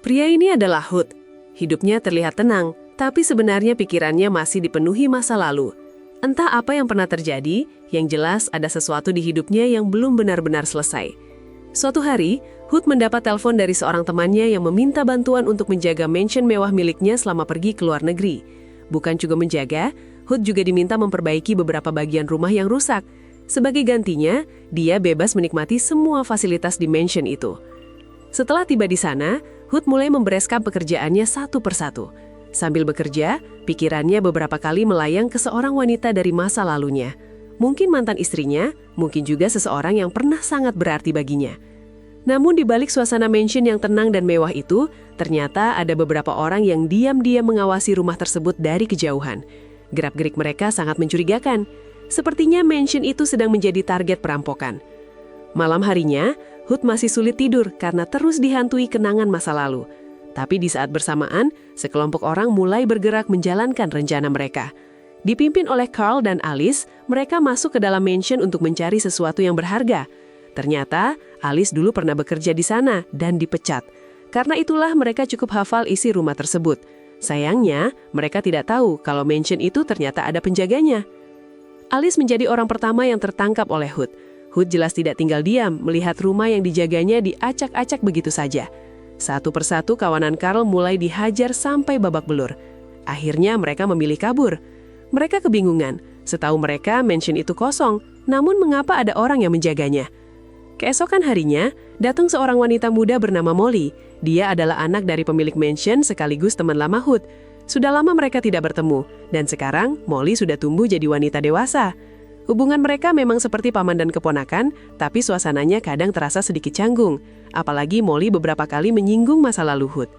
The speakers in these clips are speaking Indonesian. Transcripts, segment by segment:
Pria ini adalah Hood. Hidupnya terlihat tenang, tapi sebenarnya pikirannya masih dipenuhi masa lalu. Entah apa yang pernah terjadi, yang jelas ada sesuatu di hidupnya yang belum benar-benar selesai. Suatu hari, Hood mendapat telepon dari seorang temannya yang meminta bantuan untuk menjaga mansion mewah miliknya selama pergi ke luar negeri. Bukan juga menjaga, Hood juga diminta memperbaiki beberapa bagian rumah yang rusak. Sebagai gantinya, dia bebas menikmati semua fasilitas di mansion itu. Setelah tiba di sana, Hood mulai membereskan pekerjaannya satu persatu. Sambil bekerja, pikirannya beberapa kali melayang ke seorang wanita dari masa lalunya. Mungkin mantan istrinya, mungkin juga seseorang yang pernah sangat berarti baginya. Namun di balik suasana mansion yang tenang dan mewah itu, ternyata ada beberapa orang yang diam-diam mengawasi rumah tersebut dari kejauhan. Gerak-gerik mereka sangat mencurigakan. Sepertinya mansion itu sedang menjadi target perampokan. Malam harinya, Hood masih sulit tidur karena terus dihantui kenangan masa lalu. Tapi di saat bersamaan, sekelompok orang mulai bergerak menjalankan rencana mereka. Dipimpin oleh Carl dan Alice, mereka masuk ke dalam mansion untuk mencari sesuatu yang berharga. Ternyata, Alice dulu pernah bekerja di sana dan dipecat. Karena itulah mereka cukup hafal isi rumah tersebut. Sayangnya, mereka tidak tahu kalau mansion itu ternyata ada penjaganya. Alice menjadi orang pertama yang tertangkap oleh Hood. Hood jelas tidak tinggal diam melihat rumah yang dijaganya diacak-acak begitu saja. Satu persatu kawanan Carl mulai dihajar sampai babak belur. Akhirnya mereka memilih kabur. Mereka kebingungan. Setahu mereka mansion itu kosong, namun mengapa ada orang yang menjaganya? Keesokan harinya, datang seorang wanita muda bernama Molly. Dia adalah anak dari pemilik mansion sekaligus teman lama Hood. Sudah lama mereka tidak bertemu, dan sekarang Molly sudah tumbuh jadi wanita dewasa. Hubungan mereka memang seperti paman dan keponakan, tapi suasananya kadang terasa sedikit canggung. Apalagi Molly beberapa kali menyinggung masa lalu Hood.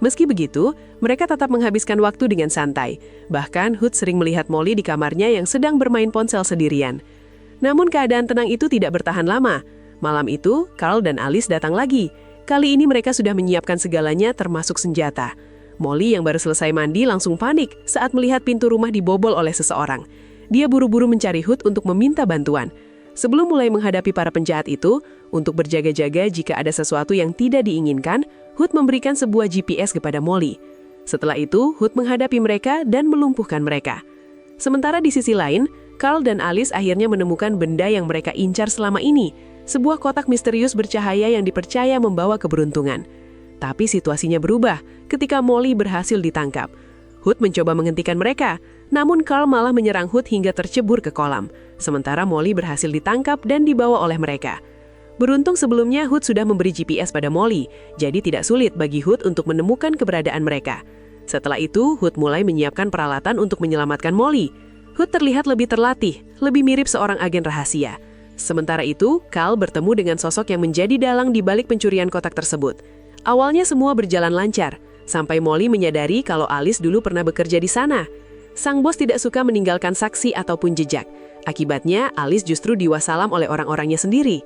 Meski begitu, mereka tetap menghabiskan waktu dengan santai. Bahkan Hood sering melihat Molly di kamarnya yang sedang bermain ponsel sendirian. Namun keadaan tenang itu tidak bertahan lama. Malam itu, Carl dan Alice datang lagi. Kali ini mereka sudah menyiapkan segalanya termasuk senjata. Molly yang baru selesai mandi langsung panik saat melihat pintu rumah dibobol oleh seseorang. Dia buru-buru mencari Hood untuk meminta bantuan. Sebelum mulai menghadapi para penjahat itu, untuk berjaga-jaga jika ada sesuatu yang tidak diinginkan, Hood memberikan sebuah GPS kepada Molly. Setelah itu, Hood menghadapi mereka dan melumpuhkan mereka. Sementara di sisi lain, Carl dan Alice akhirnya menemukan benda yang mereka incar selama ini, sebuah kotak misterius bercahaya yang dipercaya membawa keberuntungan. Tapi situasinya berubah ketika Molly berhasil ditangkap. Hood mencoba menghentikan mereka, namun Carl malah menyerang Hood hingga tercebur ke kolam. Sementara Molly berhasil ditangkap dan dibawa oleh mereka. Beruntung sebelumnya Hood sudah memberi GPS pada Molly, jadi tidak sulit bagi Hood untuk menemukan keberadaan mereka. Setelah itu, Hood mulai menyiapkan peralatan untuk menyelamatkan Molly. Hood terlihat lebih terlatih, lebih mirip seorang agen rahasia. Sementara itu, Carl bertemu dengan sosok yang menjadi dalang di balik pencurian kotak tersebut. Awalnya semua berjalan lancar, sampai Molly menyadari kalau Alice dulu pernah bekerja di sana. Sang bos tidak suka meninggalkan saksi ataupun jejak. Akibatnya, Alice justru diwasalam oleh orang-orangnya sendiri.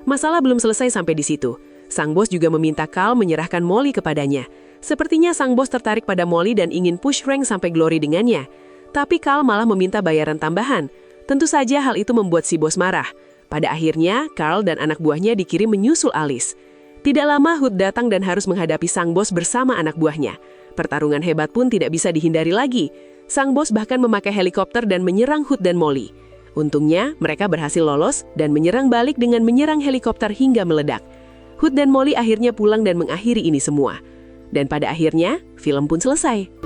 Masalah belum selesai sampai di situ. Sang bos juga meminta Carl menyerahkan Molly kepadanya. Sepertinya sang bos tertarik pada Molly dan ingin push rank sampai glory dengannya. Tapi Carl malah meminta bayaran tambahan. Tentu saja hal itu membuat si bos marah. Pada akhirnya, Carl dan anak buahnya dikirim menyusul Alice. Tidak lama Hood datang dan harus menghadapi sang bos bersama anak buahnya. Pertarungan hebat pun tidak bisa dihindari lagi. Sang bos bahkan memakai helikopter dan menyerang Hood dan Molly. Untungnya, mereka berhasil lolos dan menyerang balik dengan menyerang helikopter hingga meledak. Hood dan Molly akhirnya pulang dan mengakhiri ini semua. Dan pada akhirnya, film pun selesai.